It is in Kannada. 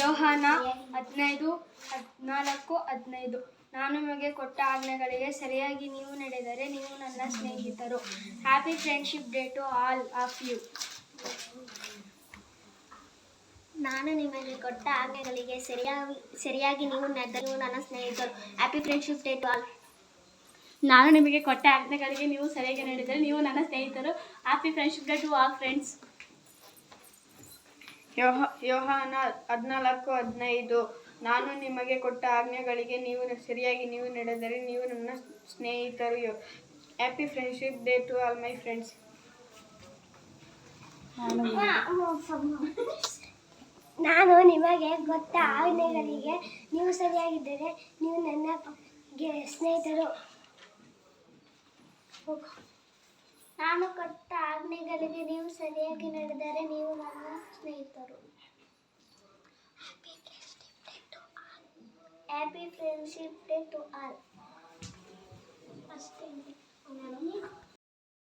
ಯೋಹಾನ 15:14-15. ನಾನು ನಿಮಗೆ ಕೊಟ್ಟ ಆಜ್ಞೆಗಳಿಗೆ ಸರಿಯಾಗಿ ನೀವು ನಡೆದರೆ ನೀವು ನನ್ನ ಸ್ನೇಹಿತರು. Happy friendship day to all of you. ನಾನು ನಿಮಗೆ ಕೊಟ್ಟ ಆಜ್ಞೆಗಳಿಗೆ ಸರಿಯಾಗಿ ನೀವು ನಡೆದರೆ ನೀವು ನನ್ನ ಸ್ನೇಹಿತರು. Happy friendship day to all. ನಾನು ನಿಮಗೆ ಕೊಟ್ಟ ಆಜ್ಞೆಗಳಿಗೆ ನೀವು ಸರಿಯಾಗಿ ನಡೆದರೆ ನೀವು ನನ್ನ ಸ್ನೇಹಿತರು. Happy friendship day to all friends. Yohana 14:15. ನಾನು ನಿಮಗೆ ಕೊಟ್ಟ ಆಜ್ಞೆಗಳಿಗೆ ಸರಿಯಾಗಿ ನೀವು ನಡೆದರೆ ನೀವು ನನ್ನ ಸ್ನೇಹಿತರು. Happy friendship day to all my friends. ನಾನು ನಿಮಗೆ ಕೊಟ್ಟ ಆಜ್ಞೆಗಳಿಗೆ ನೀವು ಸರಿಯಾಗಿದ್ದರೆ ನೀವು ನನ್ನ ಸ್ನೇಹಿತರು. ನಾನು ಕೊಟ್ಟ ಆಜ್ಞೆಗಳಿಗೆ ನೀವು ಸರಿಯಾಗಿ ನಡೆದರೆ ನೀವು ನನ್ನ ಸ್ನೇಹಿತರು. Happy friendship day to all.